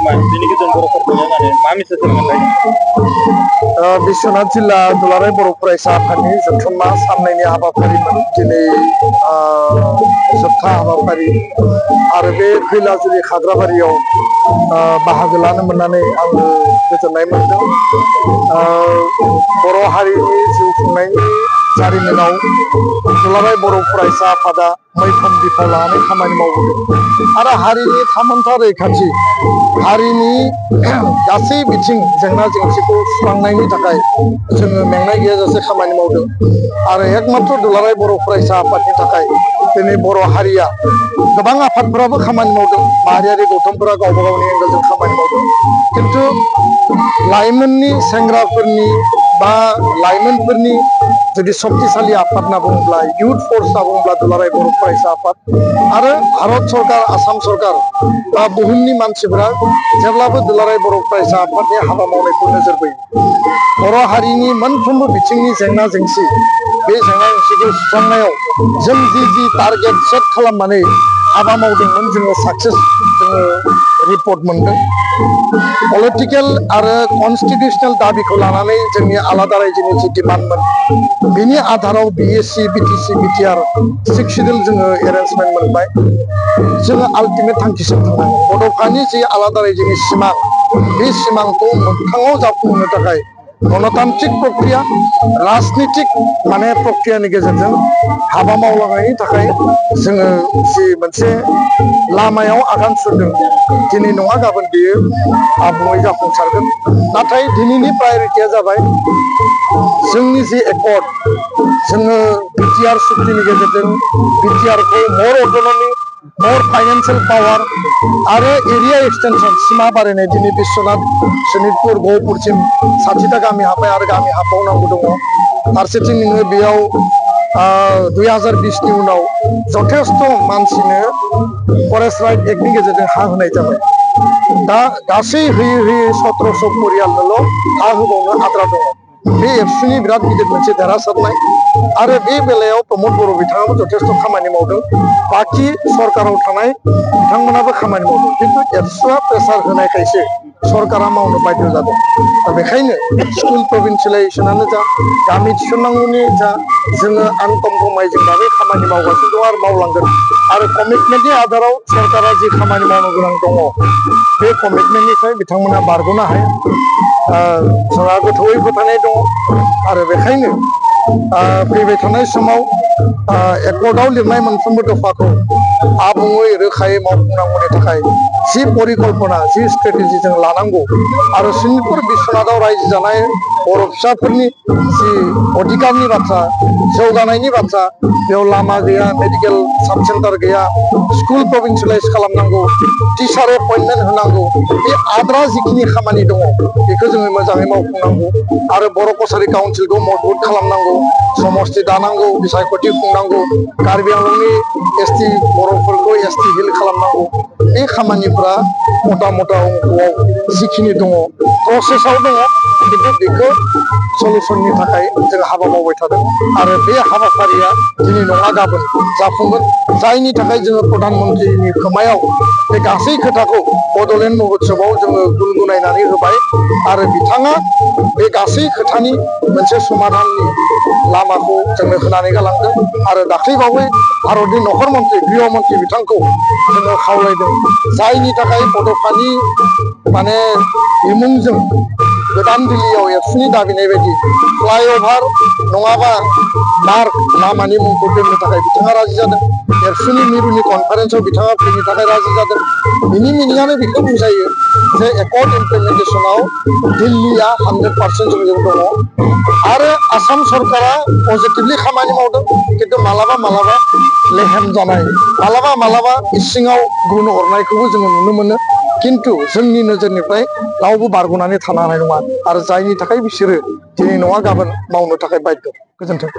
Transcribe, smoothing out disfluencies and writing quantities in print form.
Ini kita बर' फरायसाया माने मा मेसेज होगोन लाय बिश्वनाथ जिल्ला दुलाराय बर' फरायसा आफादनि जथुम्मा सामलायनाय हाबाफारिमोन दिनै जोबथा हाबाफारि आरो बे खैलाजुलि खाग्राबारियाव बाहागो लानो मोननानै आङो गोजोननाय मोनदों। बर' हारिनि जिउ खुंनायनि जारिमिनाव दुलाराय बर' फरायसा आफादा मैखोम बिफाव लानानै खामानि मावबोदों आरो हारिनि थामोनथा रैखाथि हारिनि गासै बिथिं जेंना जेंसिखौ सुस्रांनायनि थाखाय जोङो मेंनाय गैयाजासे खामानि मावदों आरो एकमात्र दुलाराय बर' फरायसा आफादनि थाखाय दिनै बर' हारिया गोबां आफादफोराबो खामानि मावदों, माहारियारि गौथुमफोरा गावबा गावनि एंगेलजों खामानि मावदों, खिन्थु लाइमोननि सेंग्राफोरनि बा लाइमोनफोरनि जुदि शक्तिशाली आफाद होनना बुङोब्ला इयुथ फर्स होनना बुङोब्ला दुलाराय बर' फरायसा आफाद आरो भारत सरकार आसाम सरकार बा बुहुमनि मानसिफोरा जेब्लाबो दुलाराय बर' फरायसा आफादनि हाबा मावनायखौ नोजोर बोयो। बर' हारिनि मोनफ्रोमबो बिथिंनि जेंना जेंसि बे जेंना जेंसिखौ सुस्रांनायाव जों जि टारगेट सेट खालामनानै हाबा मावदोंमोन जोङो साक्सेस जोङो रिपर्ट मोनदों। पलिटिकेल आरो कनस्टिटिउसनेल दाबिखौ लानानै जोंनि आलादा रायजोनि जि डिमान्डमोन बिनि आधाराव बिएससि बिटिसि बिटिआर 6 सिडिउल जोङो एरेन्जमेन्ट मोनबाय। जोङो आल्टिमेट थांखिसिम थांनांगोन। बड'फानि जि आलादा रायजोनि सिमां बे सिमांखौ मोगथाङाव जाफुंहोनो थाखाय गणतान्त्रिक प्रक्रिया राजनितिक माने प्रक्रियानि गेजेरजों हाबा मावलांनायनि थाखाय जोङो जि मोनसे लामायाव आगान सुरदों दिनै नङा गाबोन बियो आबुङै जाफुंसारगोन। नाथाय दिनैनि प्रायरिटिया जाबाय जोंनि जि एकर्ड जोङो बिटिआर सुक्तिनि गेजेरजों बिटिआरखौ मर अट'नमि मर फाइनेन्सियेल पावार आरो एरिया एक्सटेनसन सिमा बारायनाय दिनै बिश्वनाथ सनितपुर गहपुरसिम 60टा गामि हाबबाय आरो गामि हाबबावनांगौ दङ। फारसेथिं नोङो बेयाव 2020नि उनाव जथेस्थ मानसिनो फरेस्ट राइट एक्टनि गेजेरजों हा होनाय जाबाय। दा गासै होयै होयै 1700 परियालनोल' हा होबावनो आद्रा दङ। बे एबसुनि बिराद गिदिर मोनसे देरहासारनाय आरो बे बेलायाव प्रमद बर' बिथाङाबो जथेस्थ खामानि मावदों। बाखि सरकाराव थानाय बिथांमोनाबो खामानि मावदों, खिन्थु एबसुआ प्रेसार होनायखायसो सरकारा मावनो बाध्य जादों। दा बेखायनो स्कुल प्रभिन्सियेलाइजेसनानो जा गामि थिसननांगौनि जा जोङो आनकमप्रमाइजिं भाबै खामानि मावगासिनो दं आरो मावलांगोन आरो कमिटमेन्टनि आधाराव सरकारा जि खामानि मावनो गोनां दङ बे कमिटमेन्टनिफ्राय बिथांमोना बारग'नो हाया। जोंहा गोथौयै फोथायनाय दङ आरो बेखायनो फैबाय थानाय समाव एकर्डआव लिरनाय मोनफ्रोमबो दफाखौ आबुङै रोखायै मावफुंनांगौनि थाखाय जि परिकल्पना जि स्ट्रेटेजि जों लानांगौ आरो सनितपुर बिश्वनाथाव रायजो जानाय बर' फिसाफोरनि जि अधिकारनि बाथ्रा जौगानायनि बाथ्रा बेयाव लामा गैया, मेडिकेल साब सेन्टार गैया, स्कुल प्रभिन्सियेलाइज खालामनांगौ, टिचार एपइन्टमेन्ट होनांगौ, बे आद्रा जिखिनि खामानि दङ बेखौ जोङो मोजाङै मावफुंनांगौ आरो बर' कसारि काउन्सिलखौ मजबुत खालामनांगौ, समस्ति दानांगौ, बिसायख'थि खुंनांगौ, कार्बि आंलंनि एसटि बर'फोरखौ एसटि हिल खालामनांगौ। बे खामानिफ्रा मथा मथा अंकआव जिखिनि दङ प्रसेसआव दङ, खिन्थु बेखौ सलुसननि थाखाय जों हाबा मावबाय थादों आरो बे हाबाफारिया दिनै नङा गाबोन जाफुंगोन। जायनि थाखाय जोङो प्रधान मन्त्रिनि खोमायाव बे गासै खोथाखौ बड'लेण्ड महोत्सबआव जोङो गुनगुनायनानै होबाय आरो बिथाङा बे गासै खोथानि मोनसे समाधाननि लामाखौ जोंनो होनानै गालांदों आरो दाख्लैबावै भारतनि नखर मन्त्रि गृह मन्त्रि बिथांखौ जोङो खावलायदों, जायनि थाखाय बड'फानि माने बिमुंजों गोदान दिल्लीयाव एबसुनि दाबिनाय बायदि फ्लाइअभार नङाबा मार्ग लामानि मुंखौ दोननो थाखाय बिथाङा राजि जादों। एबसुनि मिरुनि कनफारेन्सआव बिथाङा फैनो थाखाय राजि जादों। बिनि मिनिङानो बेखौ बुजायो जे एकर्ड इमप्लिमेन्टेसनाव दिल्लीया 100% जोंजों दङ आरो आसाम सरकारा पजिटिभलि खामानि मावदों, खिन्थु मालाबा लेहेम जानाय मालाबा इसिङाव गुन अरनायखौबो जोङो नुनो मोनो। खिन्थु जोंनि नोजोरनिफ्राय रावबो बारग'नानै थानो हानाय नङा आरो जायनि थाखाय बिसोरो दिनै नङा गाबोन मावनो थाखाय बाध्य। गोजोन्थों।